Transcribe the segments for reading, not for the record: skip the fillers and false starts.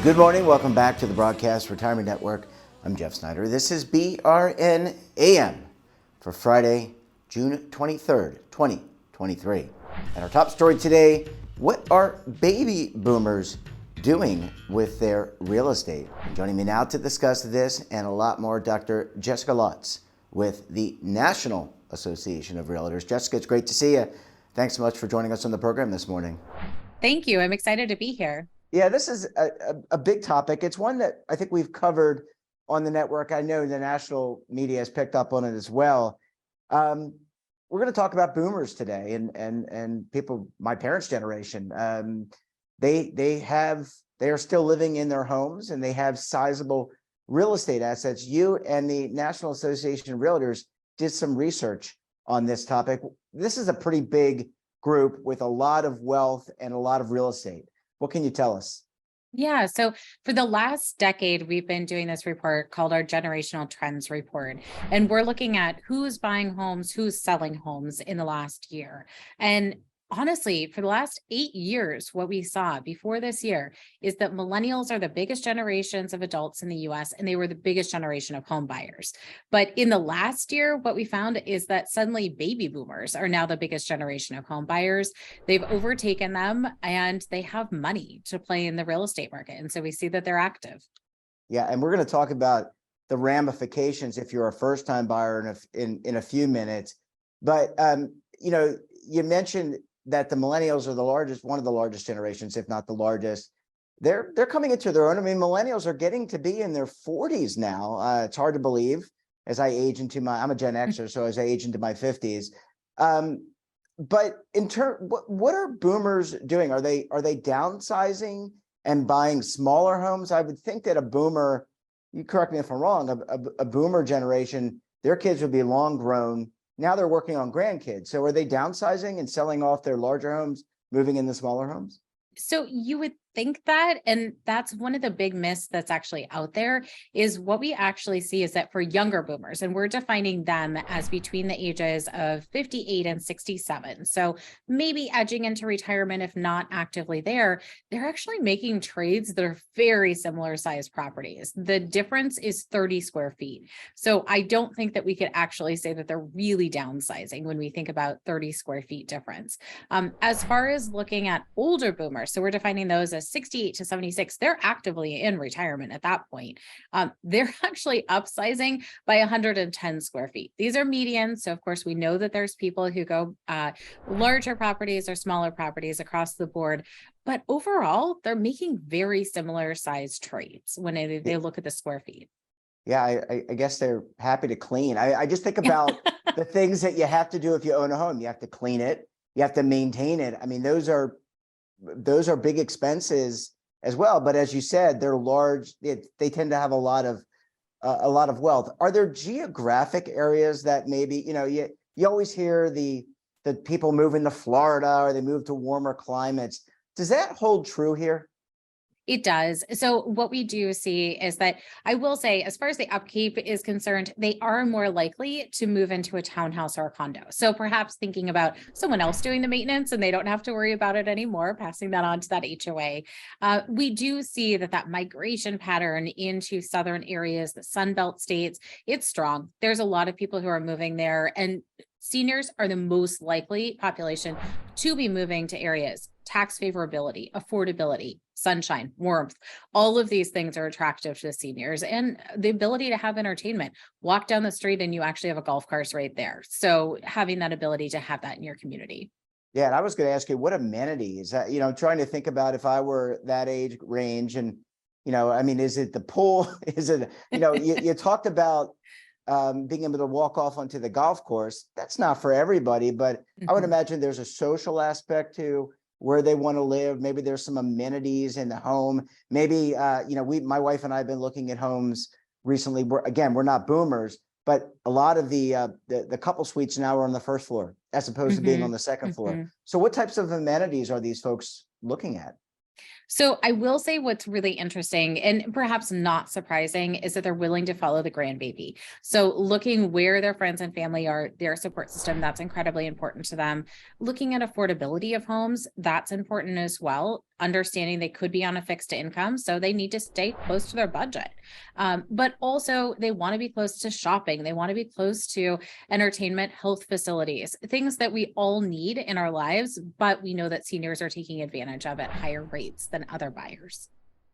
Good morning. Welcome back to the Broadcast Retirement Network. I'm Jeff Snyder. This is BRN AM for Friday, June 23rd, 2023. And our top story today, what are baby boomers doing with their real estate? Joining me now to discuss this and a lot more, Dr. Jessica Lautz with the National Association of Realtors. Jessica, it's great to see you. Thanks so much for joining us on the program this morning. Thank you. I'm excited to be here. Yeah, this is a big topic. It's one that I think we've covered on the network. I know the national media has picked up on it as well. We're going to talk about boomers today and people, my parents' generation. They are still living in their homes and they have sizable real estate assets. You and the National Association of Realtors did some research on this topic. This is a pretty big group with a lot of wealth and a lot of real estate. What can you tell us? Yeah. So for the last decade, we've been doing this report called our Generational Trends Report. And we're looking at who's buying homes, who's selling homes in the last year. And honestly, for the last 8 years, what we saw before this year is that millennials are the biggest generations of adults in the US, and they were the biggest generation of home buyers. But in the last year, what we found is that suddenly baby boomers are now the biggest generation of home buyers. They've overtaken them and they have money to play in the real estate market. And so we see that they're active. Yeah, and we're going to talk about the ramifications if you're a first-time buyer in a few minutes. But you mentioned that the millennials are one of the largest generations, if not the largest. They're coming into their own. I mean, millennials are getting to be in their 40s now. It's hard to believe as I age into I'm a Gen Xer, so as I age into my 50s. But what are boomers doing? Are they downsizing and buying smaller homes? I would think that a boomer, you correct me if I'm wrong, a boomer generation, their kids would be long grown. Now they're working on grandkids. So are they downsizing and selling off their larger homes, moving into smaller homes? So you would think that, and that's one of the big myths that's actually out there, is what we actually see is that for younger boomers, and we're defining them as between the ages of 58 and 67. So maybe edging into retirement, if not actively there, they're actually making trades that are very similar sized properties. The difference is 30 square feet. So I don't think that we could actually say that they're really downsizing when we think about 30 square feet difference. As far as looking at older boomers, so we're defining those as 68 to 76, they're actively in retirement at that point. They're actually upsizing by 110 square feet. These are medians. So of course we know that there's people who go larger properties or smaller properties across the board, but overall they're making very similar size trades when they look at the square feet. Yeah, I guess they're happy to clean. I just think about the things that you have to do if you own a home. You have to clean it. You have to maintain it. I mean, those are big expenses as well. But as you said, they're large. They tend to have a lot of wealth. Are there geographic areas that maybe, you always hear the people moving to Florida or they move to warmer climates. Does that hold true here? It does. So what we do see is that, I will say, as far as the upkeep is concerned, they are more likely to move into a townhouse or a condo. So perhaps thinking about someone else doing the maintenance and they don't have to worry about it anymore, passing that on to that HOA. We do see that migration pattern into southern areas, the Sunbelt states, it's strong. There's a lot of people who are moving there, and seniors are the most likely population to be moving to areas. Tax favorability, affordability, sunshine, warmth, all of these things are attractive to the seniors, and the ability to have entertainment. Walk down the street and you actually have a golf course right there. So having that ability to have that in your community. Yeah, and I was going to ask you, what amenities? Trying to think about if I were that age range, and is it the pool? Is it you talked about being able to walk off onto the golf course. That's not for everybody, but I would imagine there's a social aspect to where they want to live. Maybe there's some amenities in the home. Maybe, my wife and I have been looking at homes recently. We're not boomers, but a lot of the couple suites now are on the first floor as opposed to being on the second floor. So what types of amenities are these folks looking at? So I will say what's really interesting and perhaps not surprising is that they're willing to follow the grandbaby. So looking where their friends and family are, their support system, that's incredibly important to them. Looking at affordability of homes, that's important as well. Understanding they could be on a fixed income, so they need to stay close to their budget. But also they want to be close to shopping. They want to be close to entertainment, health facilities, things that we all need in our lives, but we know that seniors are taking advantage of at higher rates than other buyers.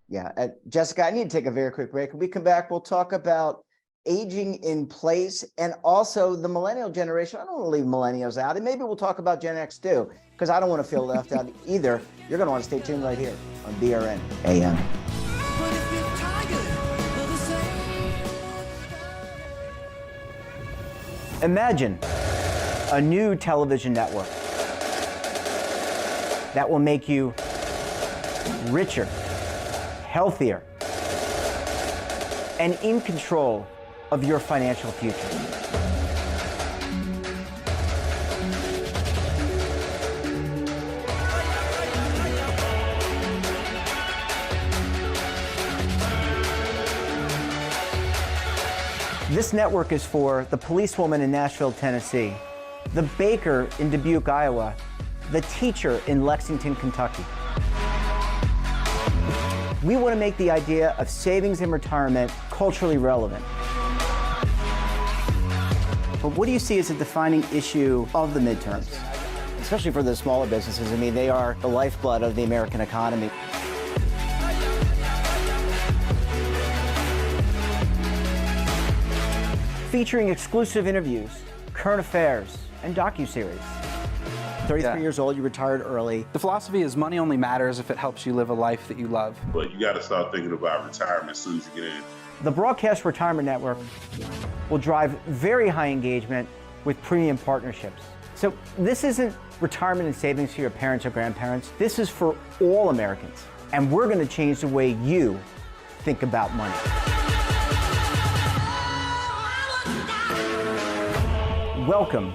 Yeah. Jessica, I need to take a very quick break. When we come back, we'll talk about aging in place and also the millennial generation. I don't want to leave millennials out. And maybe we'll talk about Gen X too, because I don't want to feel left out either. You're going to want to stay tuned right here on BRN AM. Imagine a new television network that will make you richer, healthier, and in control of your financial future. This network is for the policewoman in Nashville, Tennessee, the baker in Dubuque, Iowa, the teacher in Lexington, Kentucky. We want to make the idea of savings and retirement culturally relevant. But what do you see as a defining issue of the midterms, especially for the smaller businesses? I mean, they are the lifeblood of the American economy. Featuring exclusive interviews, current affairs, and docuseries. 33 years old, you retired early. The philosophy is money only matters if it helps you live a life that you love. But you got to start thinking about retirement as soon as you get in. The Broadcast Retirement Network will drive very high engagement with premium partnerships. So this isn't retirement and savings for your parents or grandparents. This is for all Americans. And we're going to change the way you think about money. Welcome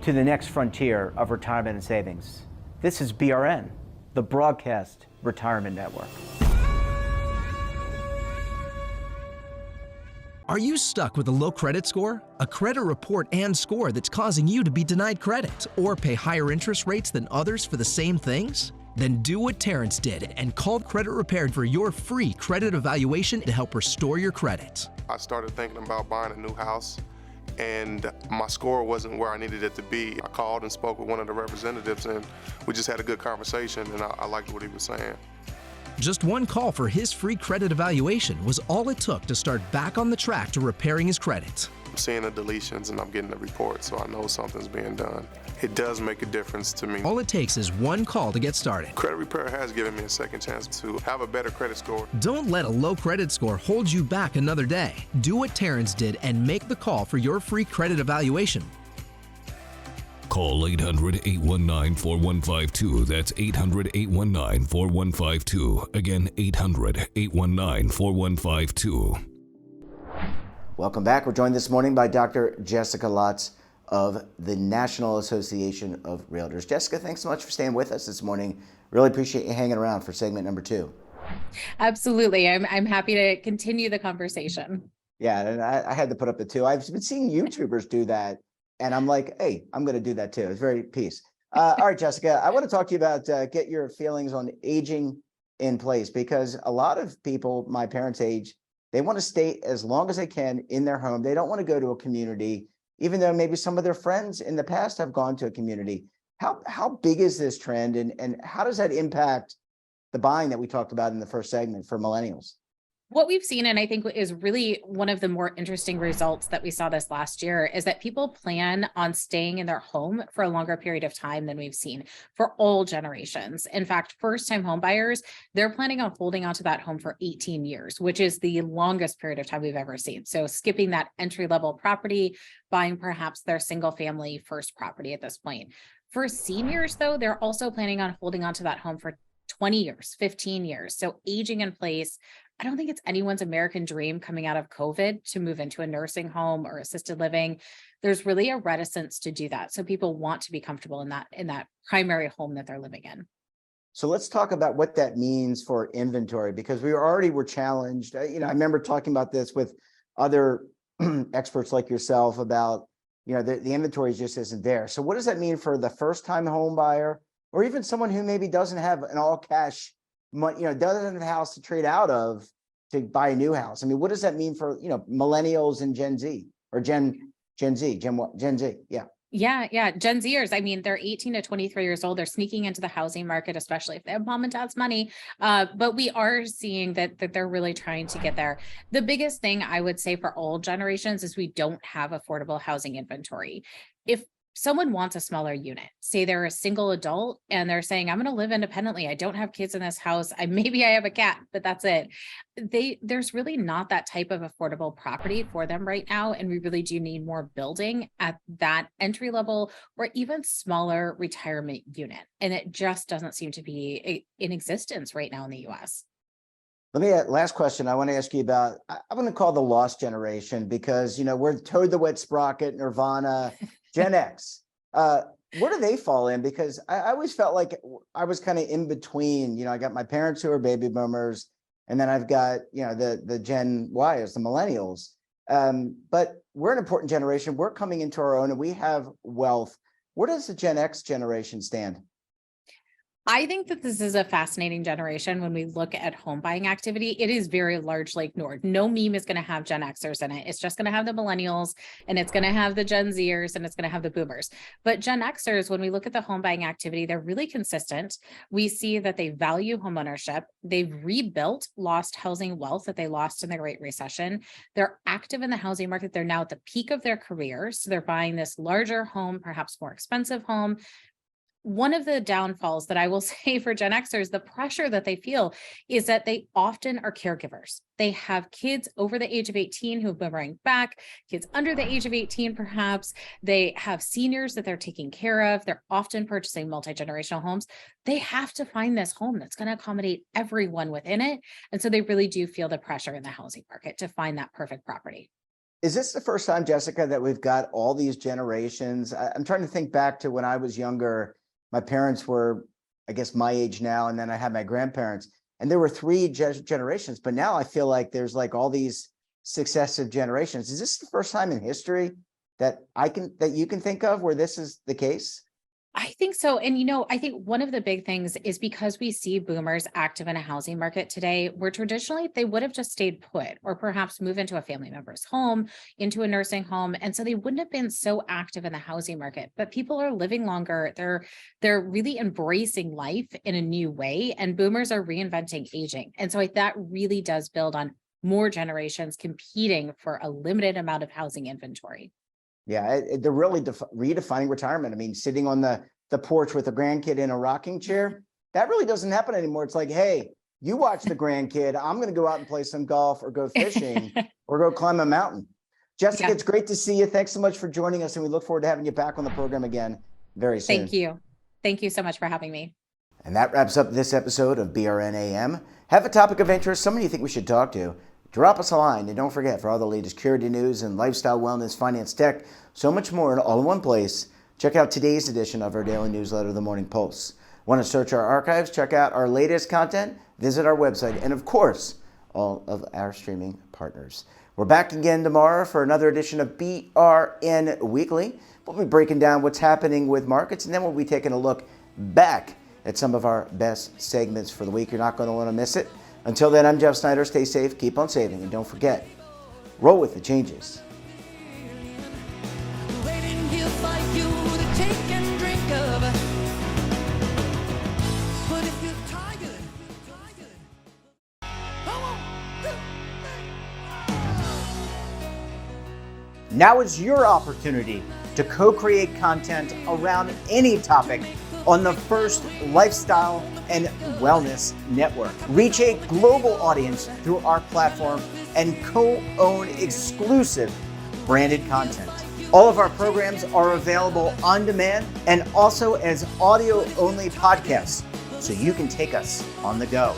to the next frontier of retirement and savings. This is BRN, the Broadcast Retirement Network. Are you stuck with a low credit score? A credit report and score that's causing you to be denied credit or pay higher interest rates than others for the same things? Then do what Terrence did and call Credit Repaired for your free credit evaluation to help restore your credit. I started thinking about buying a new house, and my score wasn't where I needed it to be. I called and spoke with one of the representatives, and we just had a good conversation, and I liked what he was saying. Just one call for his free credit evaluation was all it took to start back on the track to repairing his credit. I'm seeing the deletions and I'm getting the report, so I know something's being done. It does make a difference to me. All it takes is one call to get started. Credit Repair has given me a second chance to have a better credit score. Don't let a low credit score hold you back another day. Do what Terrence did and make the call for your free credit evaluation. Call 800-819-4152. That's 800-819-4152. Again, 800-819-4152. Welcome back. We're joined this morning by Dr. Jessica Lautz of the National Association of Realtors. Jessica, thanks so much for staying with us this morning. Really appreciate you hanging around for segment number 2. Absolutely. I'm happy to continue the conversation. Yeah, and I had to put up the 2. I've been seeing YouTubers do that, and I'm like, hey, I'm going to do that too. It's very peace. All right, Jessica, I want to talk to you about get your feelings on aging in place, because a lot of people my parents' age, they want to stay as long as they can in their home. They don't want to go to a community, even though maybe some of their friends in the past have gone to a community. How big is this trend, and how does that impact the buying that we talked about in the first segment for millennials? What we've seen, and I think is really one of the more interesting results that we saw this last year, is that people plan on staying in their home for a longer period of time than we've seen for all generations. In fact, first-time home buyers, they're planning on holding onto that home for 18 years, which is the longest period of time we've ever seen. So skipping that entry-level property, buying perhaps their single-family first property at this point. For seniors, though, they're also planning on holding onto that home for 20 years, 15 years. So aging in place. I don't think it's anyone's American dream coming out of COVID to move into a nursing home or assisted living. There's really a reticence to do that. So people want to be comfortable in that primary home that they're living in. So let's talk about what that means for inventory, because we already were challenged. I remember talking about this with other experts like yourself about, the inventory just isn't there. So what does that mean for the first-time home buyer, or even someone who maybe doesn't have an all-cash money, doesn't have a house to trade out of to buy a new house? I mean, what does that mean for, millennials and Gen Z or Gen Z? Yeah. Yeah. Gen Zers, I mean, they're 18 to 23 years old. They're sneaking into the housing market, especially if they have mom and dad's money. But we are seeing that they're really trying to get there. The biggest thing I would say for old generations is we don't have affordable housing inventory. If someone wants a smaller unit, say they're a single adult and they're saying, I'm going to live independently. I don't have kids in this house. Maybe I have a cat, but that's it. There's really not that type of affordable property for them right now. And we really do need more building at that entry level or even smaller retirement unit. And it just doesn't seem to be in existence right now in the US. Last question I want to ask you about, I'm going to call the lost generation, because, we're Toad the Wet Sprocket, Nirvana, Gen X. Where do they fall in? Because I always felt like I was kind of in between. I got my parents who are baby boomers, and then I've got, the Gen Y's, the millennials. But we're an important generation. We're coming into our own and we have wealth. Where does the Gen X generation stand? I think that this is a fascinating generation. When we look at home buying activity, it is very largely ignored. No meme is going to have Gen Xers in it. It's just going to have the millennials, and it's going to have the Gen Zers, and it's going to have the boomers. But Gen Xers, when we look at the home buying activity, they're really consistent. We see that they value homeownership. They've rebuilt lost housing wealth that they lost in the Great Recession. They're active in the housing market. They're now at the peak of their careers. So they're buying this larger home, perhaps more expensive home. One of the downfalls that I will say for Gen Xers, the pressure that they feel is that they often are caregivers. They have kids over the age of 18 who boomerang back, kids under the age of 18, perhaps. They have seniors that they're taking care of. They're often purchasing multi-generational homes. They have to find this home that's going to accommodate everyone within it. And so they really do feel the pressure in the housing market to find that perfect property. Is this the first time, Jessica, that we've got all these generations? I'm trying to think back to when I was younger. My parents were, I guess, my age now, and then I had my grandparents, and there were three generations. But now I feel like there's like all these successive generations. Is this the first time in history that you can think of where this is the case? I think so. And, I think one of the big things is because we see boomers active in a housing market today, where traditionally they would have just stayed put or perhaps move into a family member's home, into a nursing home. And so they wouldn't have been so active in the housing market, but people are living longer. They're really embracing life in a new way, and boomers are reinventing aging. And so that really does build on more generations competing for a limited amount of housing inventory. Yeah, they're really redefining retirement. I mean, sitting on the porch with a grandkid in a rocking chair, that really doesn't happen anymore. It's like, hey, you watch the grandkid. I'm going to go out and play some golf or go fishing or go climb a mountain. Jessica, It's great to see you. Thanks so much for joining us, and we look forward to having you back on the program again very soon. Thank you. Thank you so much for having me. And that wraps up this episode of BRN AM. Have a topic of interest, someone you think we should talk to? Drop us a line, and don't forget, for all the latest security news and lifestyle, wellness, finance, tech, so much more all in one place, check out today's edition of our daily newsletter, The Morning Pulse. Want to search our archives, check out our latest content, visit our website, and of course, all of our streaming partners. We're back again tomorrow for another edition of BRN Weekly. We'll be breaking down what's happening with markets, and then we'll be taking a look back at some of our best segments for the week. You're not going to want to miss it. Until then, I'm Jeff Snyder. Stay safe, keep on saving, and don't forget, roll with the changes. Now is your opportunity to co-create content around any topic on the First Lifestyle and Wellness Network. Reach a global audience through our platform and co-own exclusive branded content. All of our programs are available on demand and also as audio-only podcasts, so you can take us on the go.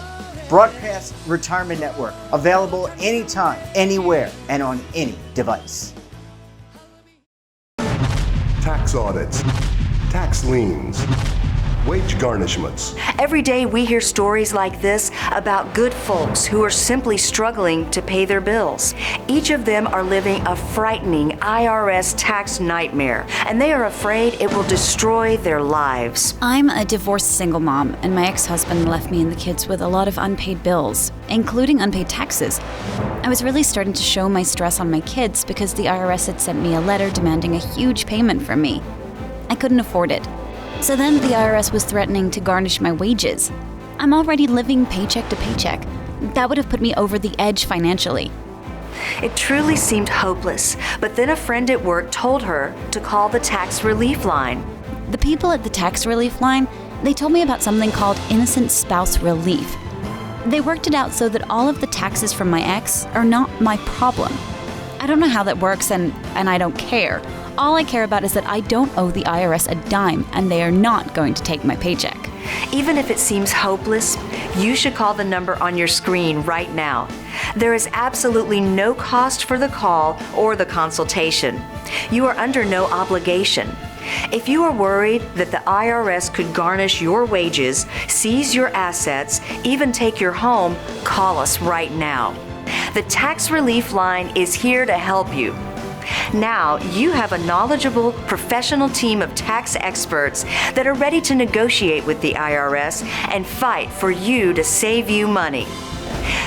Broadcast Retirement Network, available anytime, anywhere, and on any device. Tax audits, tax liens, wage garnishments. Every day we hear stories like this about good folks who are simply struggling to pay their bills. Each of them are living a frightening IRS tax nightmare, and they are afraid it will destroy their lives. I'm a divorced single mom, and my ex-husband left me and the kids with a lot of unpaid bills, including unpaid taxes. I was really starting to show my stress on my kids because the IRS had sent me a letter demanding a huge payment from me. I couldn't afford it. So then the IRS was threatening to garnish my wages. I'm already living paycheck to paycheck. That would have put me over the edge financially. It truly seemed hopeless, but then a friend at work told her to call the tax relief line. The people at the tax relief line, they told me about something called innocent spouse relief. They worked it out so that all of the taxes from my ex are not my problem. I don't know how that works, and I don't care. All I care about is that I don't owe the IRS a dime, and they are not going to take my paycheck. Even if it seems hopeless, you should call the number on your screen right now. There is absolutely no cost for the call or the consultation. You are under no obligation. If you are worried that the IRS could garnish your wages, seize your assets, even take your home, call us right now. The Tax Relief Line is here to help you. Now you have a knowledgeable, professional team of tax experts that are ready to negotiate with the IRS and fight for you to save you money.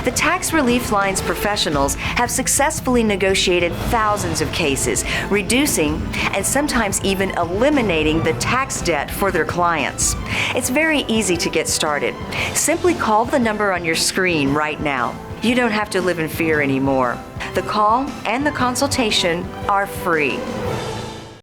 The Tax Relief Line's professionals have successfully negotiated thousands of cases, reducing and sometimes even eliminating the tax debt for their clients. It's very easy to get started. Simply call the number on your screen right now. You don't have to live in fear anymore. The call and the consultation are free.